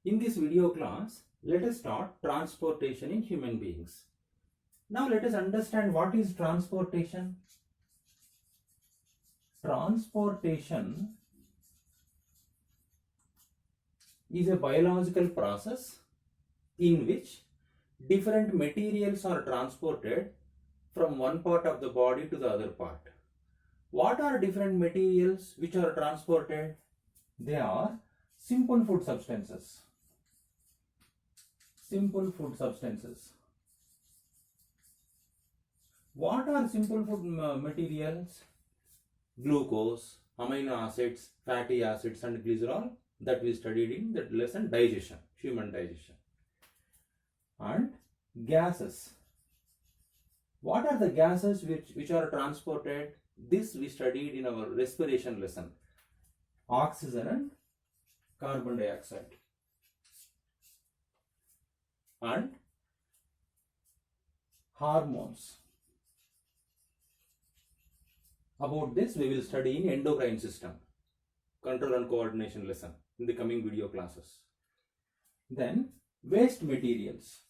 In this video class, let us start transportation in human beings. Now let us understand what is transportation. Transportation is a biological process in which different materials are transported from one part of the body to the other part. What are different materials which are transported? They are simple food substances. Simple food substances. What are simple food materials? Glucose, amino acids, fatty acids and glycerol that we studied in that lesson digestion, human digestion. And gases. What are the gases which are transported? This we studied in our respiration lesson. Oxygen and carbon dioxide. And hormones. About this we will study in endocrine system, control and coordination lesson in the coming video classes. Then waste materials.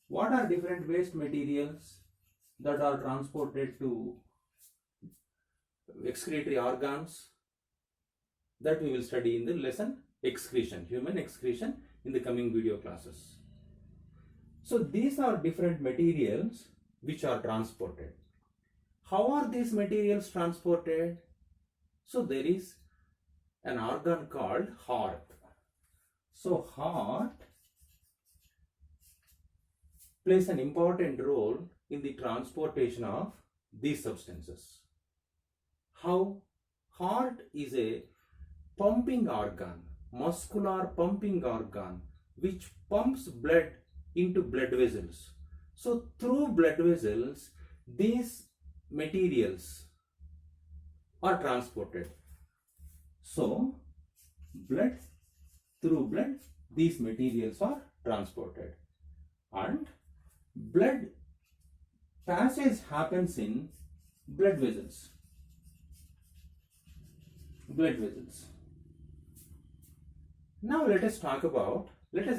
What are different waste materials that are transported to excretory organs? That we will study in the lesson excretion, human excretion in the coming video classes. So these are different materials which are transported. How are these materials transported? So there is an organ called heart. So heart plays an important role in the transportation of these substances. How? Heart is a pumping organ, muscular pumping organ, which pumps blood into blood vessels. So through blood vessels, these materials are transported. So through blood, these materials are transported. And blood passage happens in blood vessels. Blood vessels. Now let us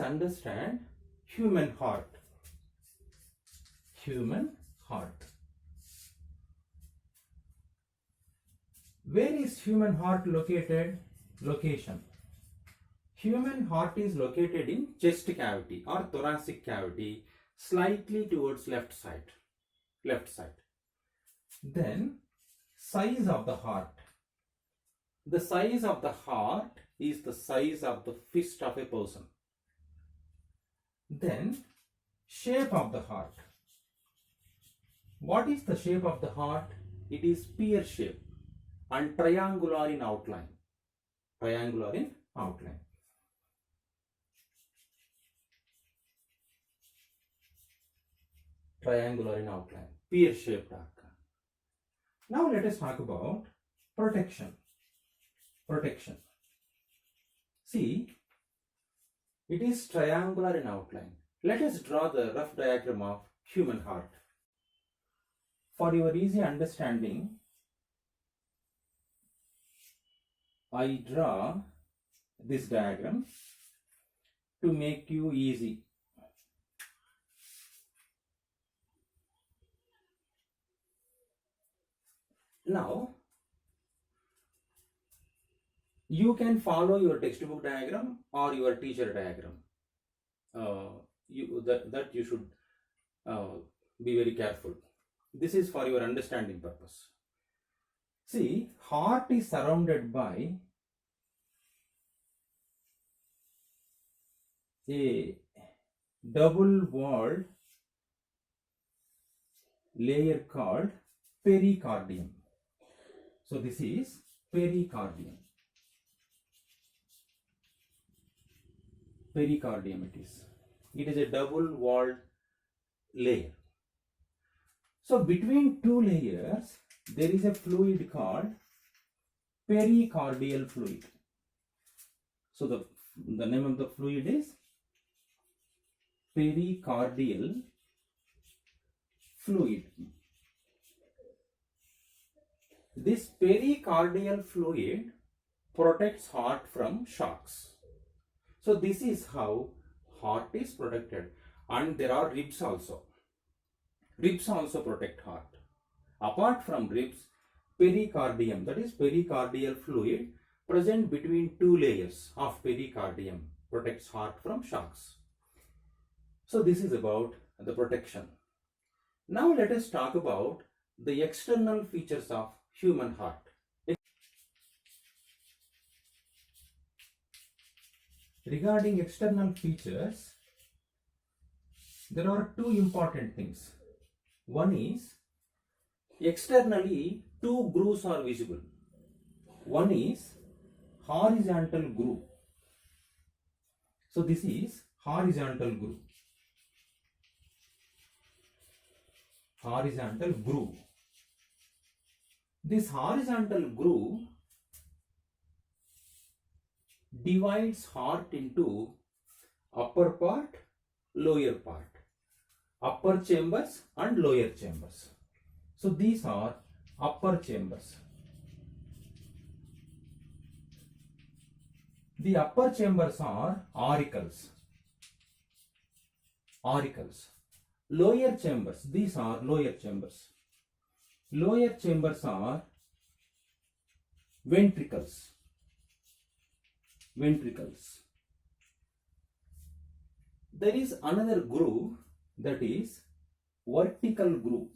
understand human heart. Human heart. Where is human heart located? Location. Human heart is located in chest cavity or thoracic cavity, slightly towards left side. Then size of the heart. The size of the heart is the size of the fist of a person. Then shape of the heart. What is the shape of the heart? It is pear shape and triangular in outline. Triangular in outline. Triangular in outline. Pear shaped organ. Now let us talk about protection. Protection. See, it is triangular in outline. Let us draw the rough diagram of human heart. For your easy understanding, I draw this diagram to make you easy. Now, you can follow your textbook diagram or your teacher diagram. You should be very careful. This is for your understanding purpose. See, heart is surrounded by a double-walled layer called pericardium. So this is pericardium. Pericardium it is. It is a double-walled layer. So between two layers, there is a fluid called pericardial fluid. So the name of the fluid is pericardial fluid. This pericardial fluid protects heart from shocks. So this is how heart is protected. And there are ribs also. Ribs also protect heart. Apart from ribs, pericardium, that is pericardial fluid present between two layers of pericardium, protects heart from shocks. So this is about the protection. Now let us talk about the external features of human heart. Regarding external features, there are two important things. One is, externally two grooves are visible. One is horizontal groove. So this is horizontal groove. Horizontal groove. This horizontal groove divides heart into upper part, lower part, upper chambers and lower chambers. So these are upper chambers. The upper chambers are auricles. Auricles. Lower chambers, these are lower chambers. Lower chambers are ventricles. Ventricles. There is another groove, that is vertical groove.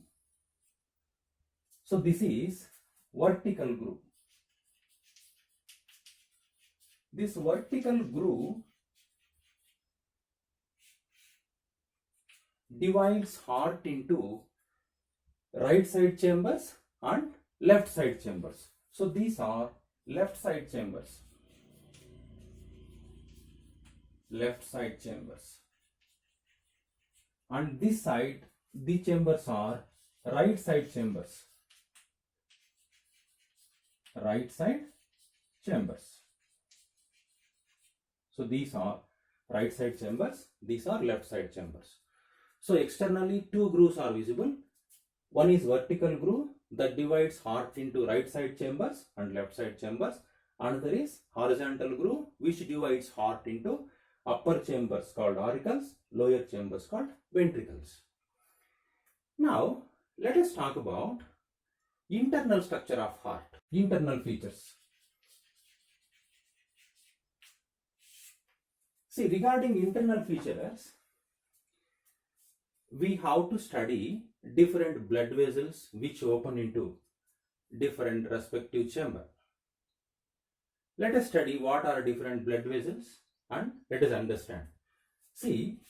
So this is vertical groove. This vertical groove divides heart into right side chambers and left side chambers. So these are left side chambers. Left side chambers. And this side, the chambers are right side chambers. Right side chambers. So these are right side chambers, these are left side chambers. So externally two grooves are visible. One is vertical groove that divides heart into right side chambers and left side chambers. Another is horizontal groove which divides heart into upper chambers called auricles, lower chambers called ventricles. Now let us talk about internal structure of heart, internal features. See, regarding internal features, we have to study different blood vessels which open into different respective chamber. Let us study what are different blood vessels and let us understand. See,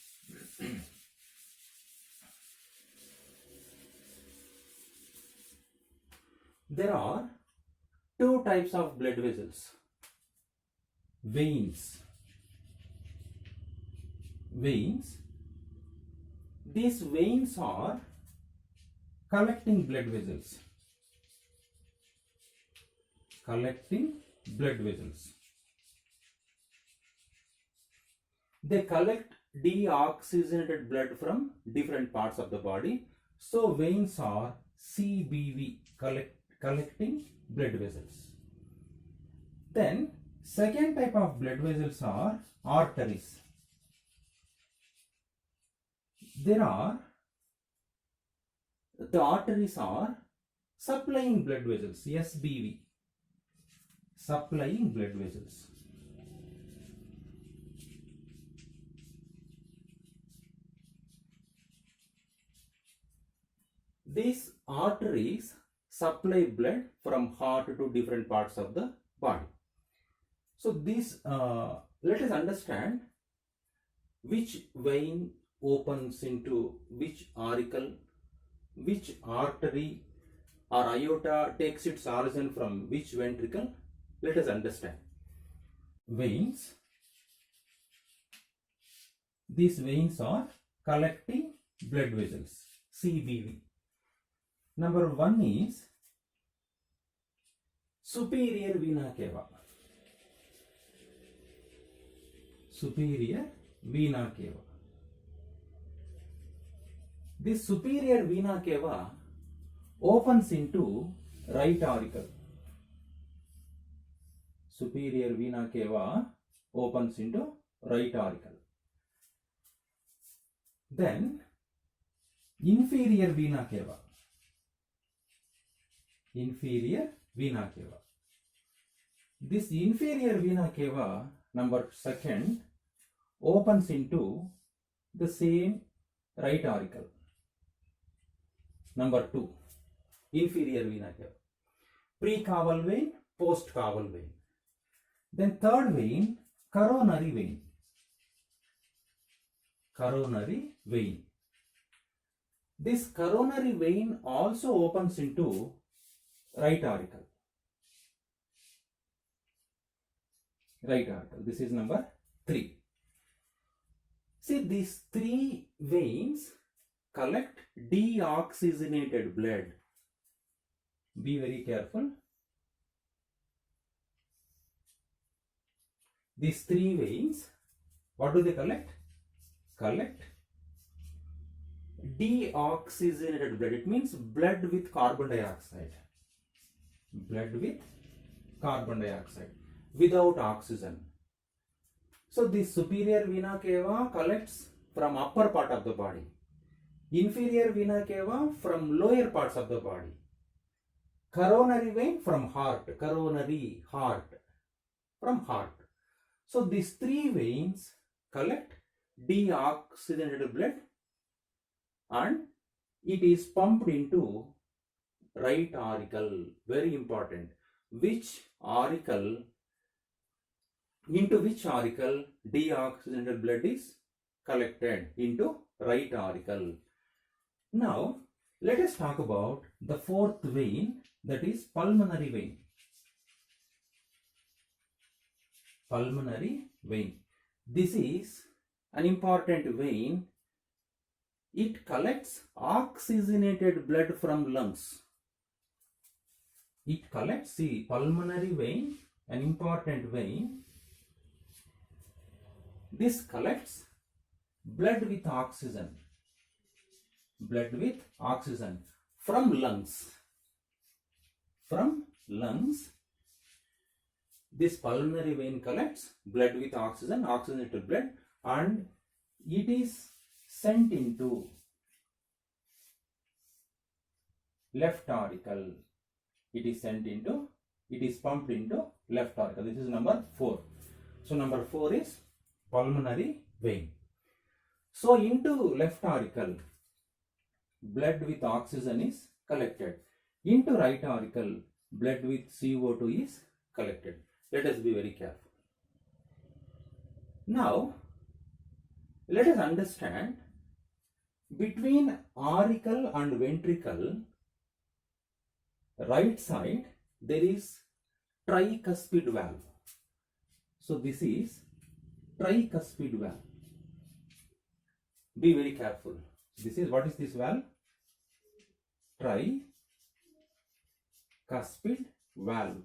there are two types of blood vessels. Veins. Veins. These veins are collecting blood vessels. Collecting blood vessels. They collect deoxygenated blood from different parts of the body. So veins are CBV, collecting blood vessels. Then second type of blood vessels are arteries. The arteries are supplying blood vessels, SBV, supplying blood vessels. These arteries supply blood from heart to different parts of the body. So let us understand which vein opens into which auricle, which artery or aorta takes its origin from which ventricle. Let us understand. Veins. These veins are collecting blood vessels, CBV. Number one is superior vena cava. Superior vena cava. This superior vena cava opens into right auricle. superior vena cava opens into right auricle. Then inferior vena cava. Inferior vena cava. This inferior vena cava, number second, opens into the same right auricle. Number 2, inferior vena cava. Pre-caval vein, post-caval vein. Then third vein, coronary vein. Coronary vein. This coronary vein also opens into right auricle. Right auricle. This is number 3. See, these 3 veins collect deoxygenated blood. Be very careful. These 3 veins, what do they collect? Collect deoxygenated blood. It means blood with carbon dioxide. Blood with carbon dioxide without oxygen. So this superior vena cava collects from upper part of the body. Inferior vena cava from lower parts of the body. Coronary vein from heart. Coronary, heart. From heart. So these 3 veins collect deoxygenated blood and it is pumped into right auricle. Very important. Into which auricle deoxygenated blood is collected? Into right auricle. Now let us talk about the 4th vein, that is pulmonary vein. Pulmonary vein. This is an important vein. It collects oxygenated blood from lungs. It collects, see, pulmonary vein, an important vein. This collects blood with oxygen. Blood with oxygen from lungs. From lungs, this pulmonary vein collects blood with oxygen, oxygenated blood, and it is sent into left auricle. It is pumped into left auricle. This is number 4. So number 4 is pulmonary vein. So into left auricle, blood with oxygen is collected. Into right auricle, blood with CO2 is collected. Let us be very careful. Now, let us understand, between auricle and ventricle, right side, there is tricuspid valve. So this is tricuspid valve. Be very careful. This is, what is this valve? Tricuspid valve.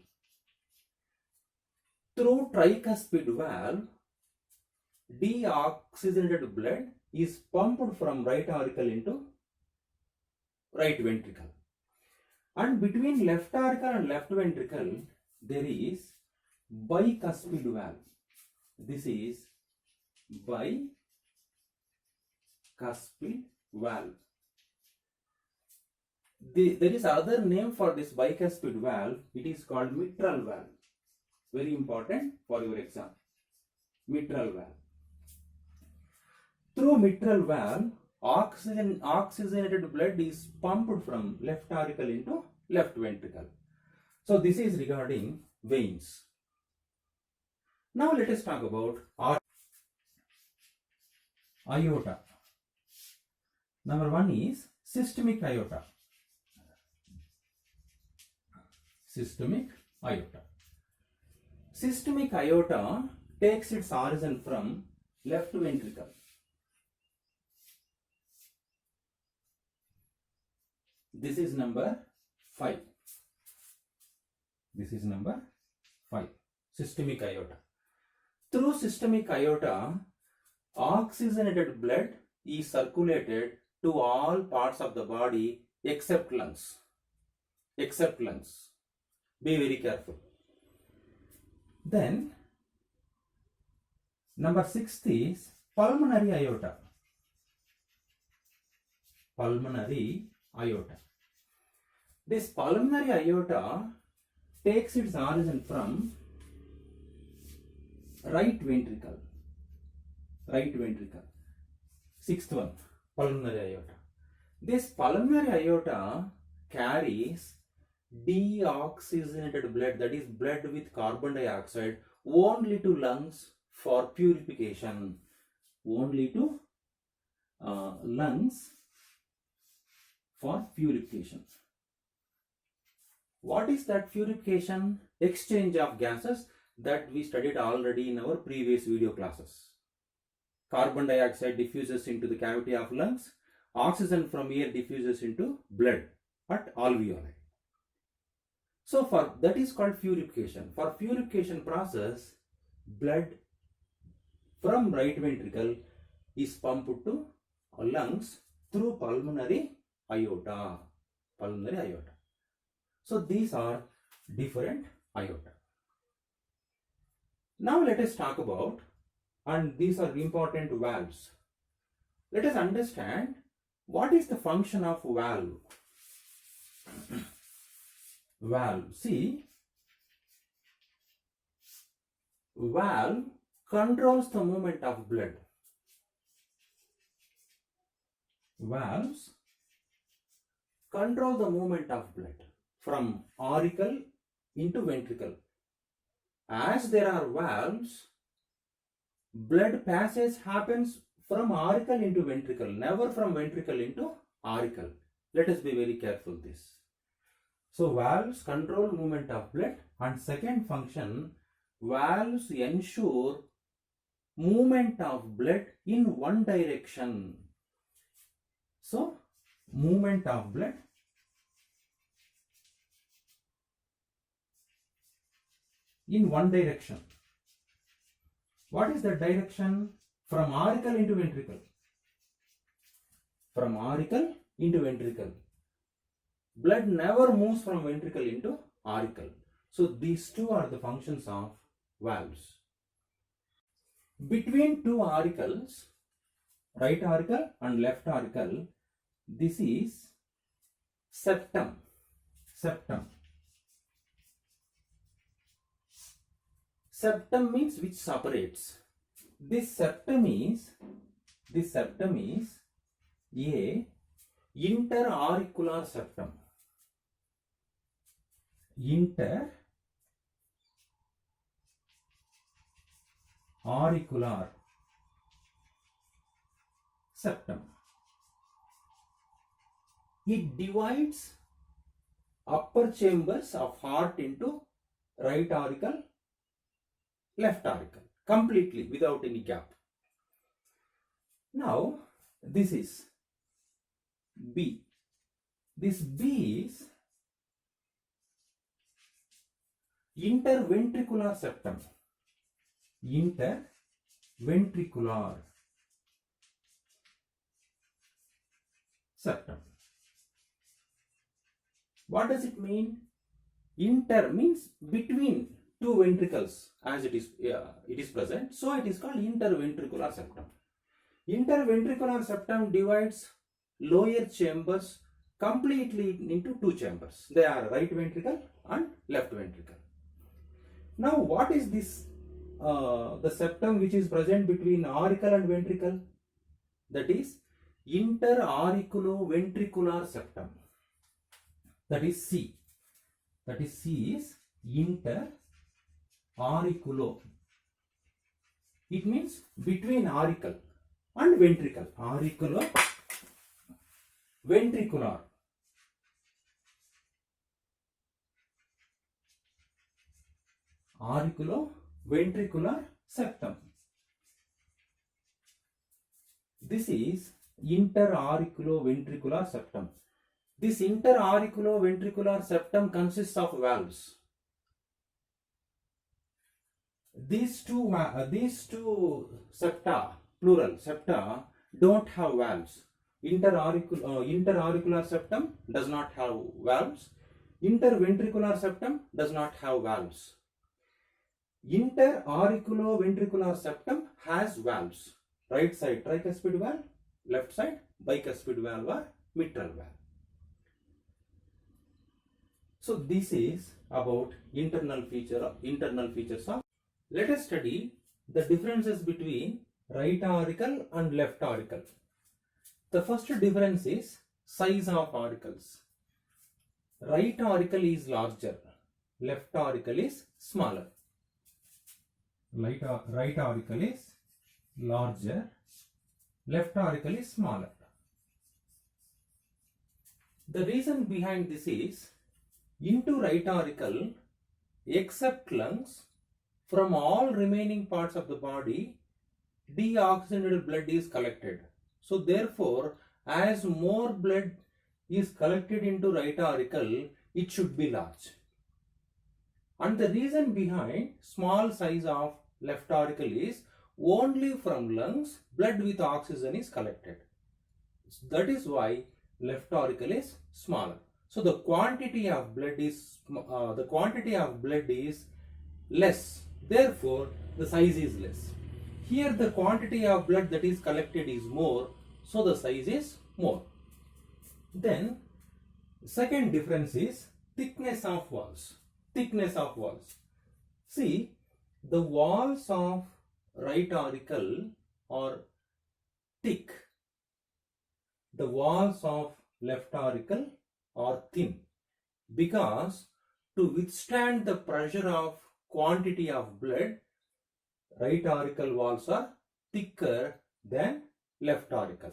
Through tricuspid valve, deoxygenated blood is pumped from right auricle into right ventricle. And between left auricle and left ventricle, there is bicuspid valve. This is bicuspid valve. There is other name for this bicuspid valve. It is called mitral valve. Very important for your exam. Mitral valve. Through mitral valve, oxygenated blood is pumped from left auricle into left ventricle. So this is regarding veins. Now let us talk about aorta. Number 1 is systemic aorta. Systemic aorta. Systemic aorta takes its origin from left ventricle. This is number 5. This is number 5. Systemic aorta. Through systemic aorta, oxygenated blood is circulated to all parts of the body except lungs. Except lungs. Be very careful. Then number 6 is pulmonary aorta. Pulmonary aorta. This pulmonary aorta takes its origin from right ventricle. Right ventricle. Sixth one, pulmonary aorta. This pulmonary aorta carries deoxygenated blood, that is blood with carbon dioxide, only to lungs for purification. Only to lungs for purification. What is that purification? Exchange of gases that we studied already in our previous video classes. Carbon dioxide diffuses into the cavity of lungs. Oxygen from air diffuses into blood at alveoli. So for that is called purification. For purification process, blood from right ventricle is pumped to lungs through pulmonary aorta. Pulmonary aorta. So these are different aorta. Now let us talk about, and these are important valves. Let us understand what is the function of valve. Valve. See, valve controls the movement of blood. Valves control the movement of blood from auricle into ventricle. As there are valves, blood passage happens from auricle into ventricle, never from ventricle into auricle. Let us be very careful this. So valves control movement of blood, and second function, valves ensure movement of blood in one direction. So movement of blood in one direction. What is the direction? From auricle into ventricle. From auricle into ventricle. Blood never moves from ventricle into auricle. So these two are the functions of valves. Between two auricles, right auricle and left auricle, this is septum. Septum. Septum means which separates. This septum is a interauricular septum. Interauricular septum. It divides upper chambers of heart into right auricle, left auricle, completely without any gap. Now this is B. This B is interventricular septum. Interventricular septum. What does it mean? Inter means between two ventricles, as it is present. So it is called interventricular septum. Interventricular septum divides lower chambers completely into two chambers. They are right ventricle and left ventricle. Now what is this? The septum which is present between auricle and ventricle, that is interauriculoventricular septum. That is C. That is C is interauriculo. It means between auricle and ventricle. Auriculoventricular. Auriculoventricular septum. This is interauriculoventricular septum. This interauriculoventricular septum consists of valves. These two septa, plural septa, don't have valves. Interauricular septum does not have valves. Interventricular septum does not have valves. Interauriculoventricular septum has valves. Right side tricuspid valve, left side bicuspid valve or mitral valve. So this is about internal features of. Let us study the differences between right auricle and left auricle. The first difference is size of auricles. Right auricle is larger, left auricle is smaller. Right auricle is larger, left auricle is smaller. The reason behind this is, into right auricle, except lungs, from all remaining parts of the body, deoxygenated blood is collected. So therefore, as more blood is collected into right auricle, it should be large. And the reason behind small size of left auricle is, only from lungs blood with oxygen is collected. That is why left auricle is smaller. So the quantity of blood is less. Therefore, the size is less. Here the quantity of blood that is collected is more, so the size is more. Then second difference is thickness of walls. See, the walls of right auricle are thick. The walls of left auricle are thin, because to withstand the pressure of quantity of blood, right auricle walls are thicker than left auricle.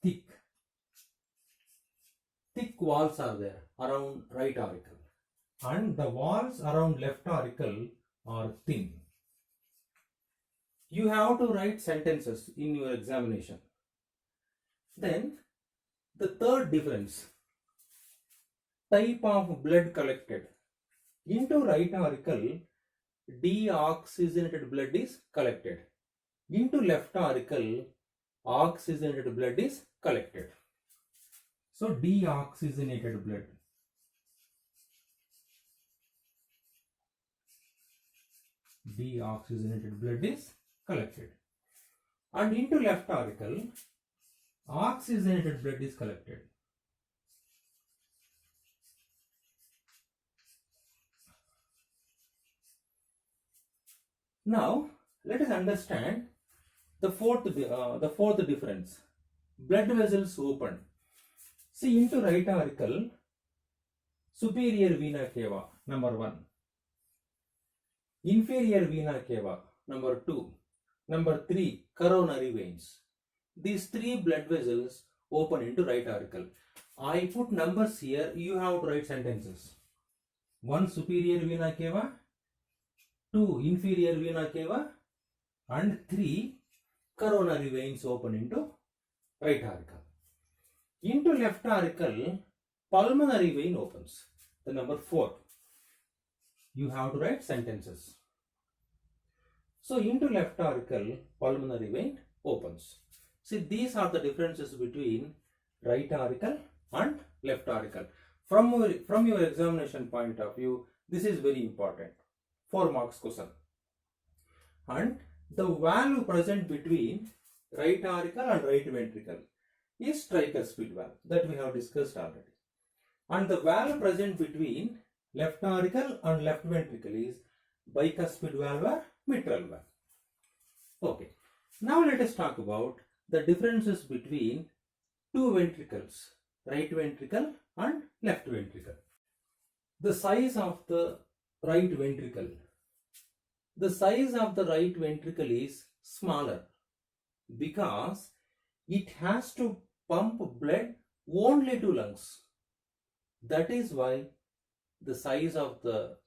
Thick walls are there around right auricle, and the walls around left auricle are thin. You have to write sentences in your examination. Then the third difference, type of blood collected. Into right auricle, deoxygenated blood is collected. Into left auricle, oxygenated blood is collected. So deoxygenated blood. Deoxygenated blood is collected. And into left auricle, oxygenated blood is collected. Now let us understand the fourth difference. Blood vessels open. See, into right auricle, superior vena cava, number 1. Inferior vena cava, number 2. Number 3, coronary veins. These 3 blood vessels open into right auricle. I put numbers here, you have to write sentences. 1 superior vena cava, 2 inferior vena cava, and 3 coronary veins open into right auricle. Into left auricle, pulmonary vein opens. The number 4. You have to write sentences. So into left auricle, pulmonary vein opens. See, these are the differences between right auricle and left auricle. From your examination point of view, this is very important. 4 marks question. And the valve present between right auricle and right ventricle is tricuspid valve, that we have discussed already. And the valve present between left auricle and left ventricle is bicuspid valve or mitral valve. Okay. Now let us talk about the differences between two ventricles, right ventricle and left ventricle. The size of the right ventricle. The size of the right ventricle is smaller because it has to pump blood only to lungs. That is why the size of the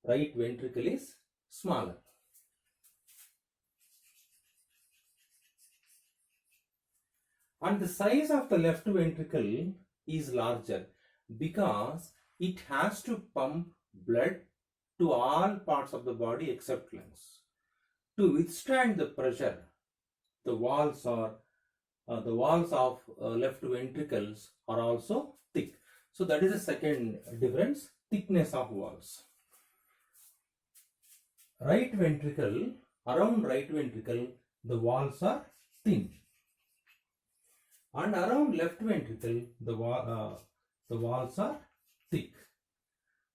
right ventricle is smaller. And the size of the left ventricle is larger because it has to pump blood to all parts of the body except lungs. To withstand the pressure, the walls of left ventricles are also thick. So that is the second difference, thickness of walls. right ventricle, around right ventricle, the walls are thin. And around left ventricle, the walls are thick.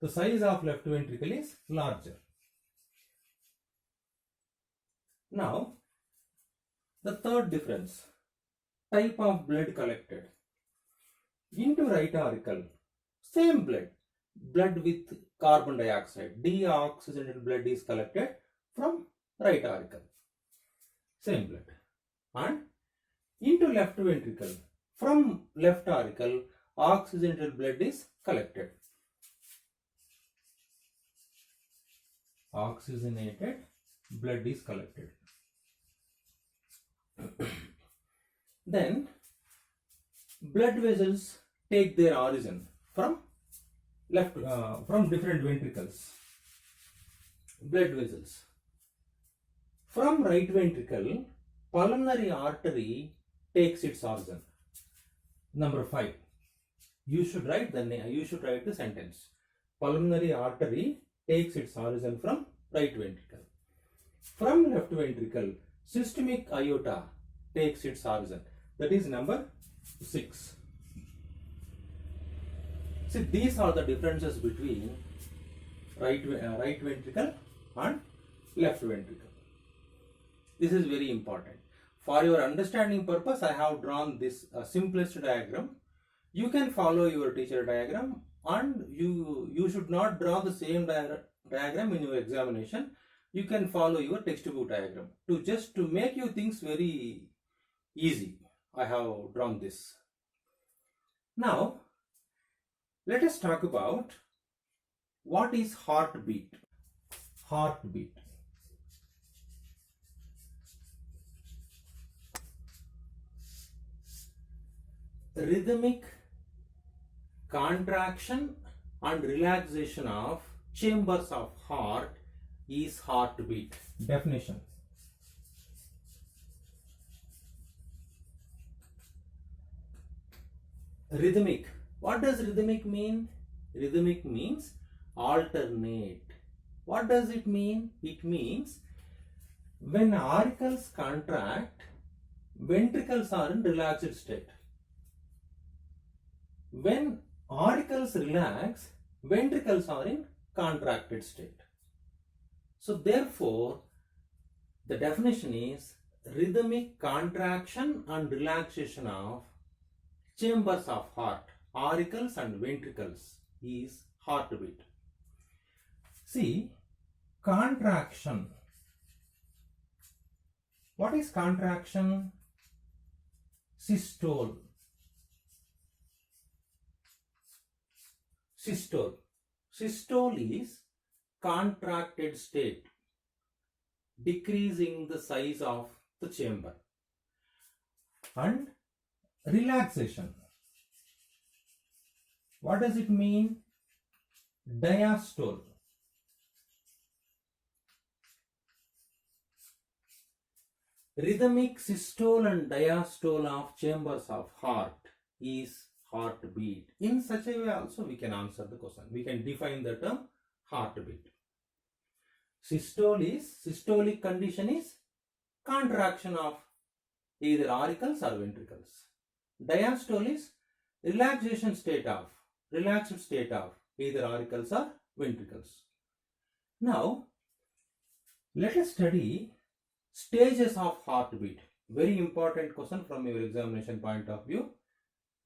The size of left ventricle is larger. Now, the third difference, type of blood collected. Into right auricle, same blood with carbon dioxide, deoxygenated blood is collected from right auricle, same blood. And into left ventricle, from left auricle, oxygenated blood is collected. Oxygenated blood is collected. Then blood vessels take their origin from from different ventricles. Blood vessels from right ventricle, pulmonary artery takes its origin. Number 5. You should write the sentence. Pulmonary artery takes its origin from right ventricle. From left ventricle, systemic aorta takes its origin. That is number 6. See, these are the differences between right ventricle and left ventricle. This is very important. For your understanding purpose, I have drawn this simplest diagram. You can follow your teacher diagram, and you should not draw the same diagram in your examination. You can follow your textbook diagram to make you things very easy. I have drawn this. Now, let us talk about what is heartbeat. Heartbeat. Rhythmic contraction and relaxation of chambers of heart is heartbeat. Definition. Rhythmic. What does rhythmic mean? Rhythmic means alternate. What does it mean? It means when auricles contract, ventricles are in relaxed state. When auricles relax, ventricles are in contracted state. So therefore, the definition is rhythmic contraction and relaxation of chambers of heart, auricles and ventricles is heartbeat. See, contraction. What is contraction? Systole. Systole. Systole is contracted state, decreasing the size of the chamber. And relaxation. What does it mean? Diastole. Rhythmic systole and diastole of chambers of heart is heartbeat. In such a way also we can answer the question. We can define the term heartbeat. Systolic condition is contraction of either auricles or ventricles. Diastole is relaxed state of either auricles or ventricles. Now, let us study stages of heartbeat. Very important question from your examination point of view.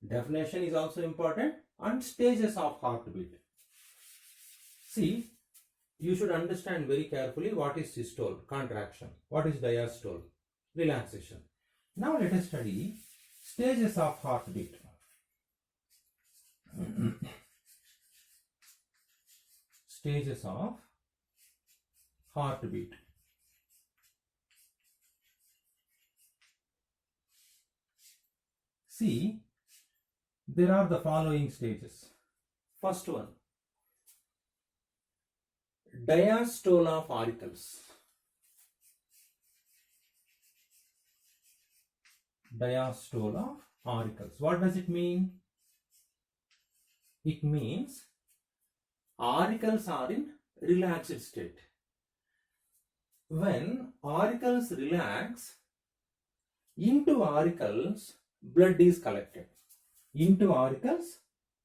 Definition is also important, and stages of heartbeat. See, you should understand very carefully what is systole, contraction, what is diastole, relaxation. Now let us study stages of heartbeat. Stages of heartbeat. See, there are the following stages. First one, diastole of auricles. Diastole of auricles. What does it mean? It means auricles are in relaxed state. when auricles relax, into auricles blood is collected. Into auricles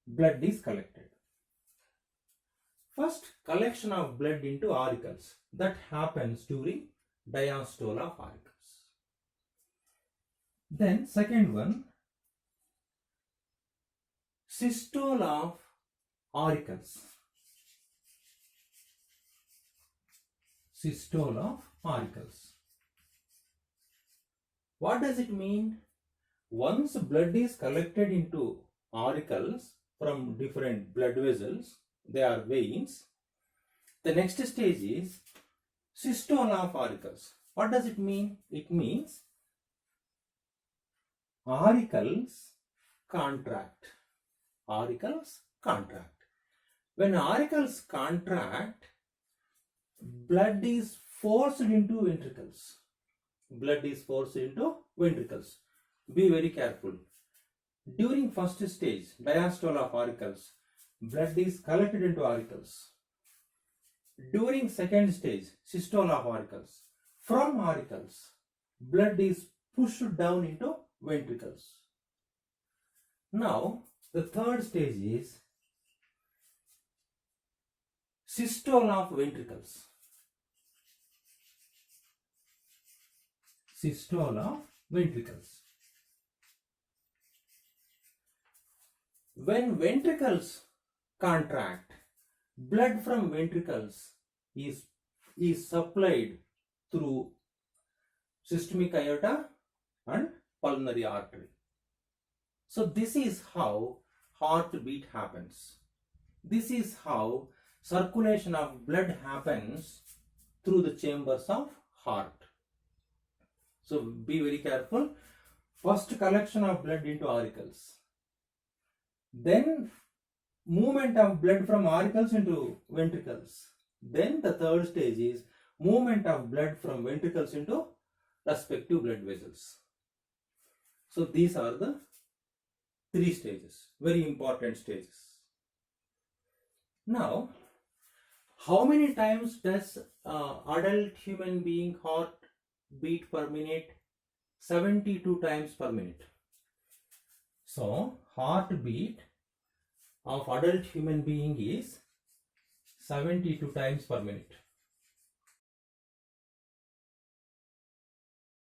blood is collected. First, collection of blood into auricles, that happens during diastole of auricles. Then second one, systole of auricles. Systole of auricles. What does it mean? Once blood is collected into auricles from different blood vessels, they are veins. The next stage is systole of auricles. What does it mean? It means auricles contract. Auricles contract. When auricles contract, blood is forced into ventricles. Blood is forced into ventricles. Be very careful. During first stage, diastole of auricles, blood is collected into auricles. During second stage, systole of auricles, from auricles, blood is pushed down into ventricles. Now, the third stage is systole of ventricles. Systole of ventricles. When ventricles contract, blood from ventricles is supplied through systemic aorta and pulmonary artery. So this is how heartbeat happens. This is how circulation of blood happens through the chambers of heart. So be very careful. First, collection of blood into auricles. Then movement of blood from auricles into ventricles. Then the third stage is movement of blood from ventricles into respective blood vessels. So these are the three stages, very important stages. Now, how many times does adult human being heart beat per minute? 72 times per minute. So heartbeat of adult human being is 72 times per minute.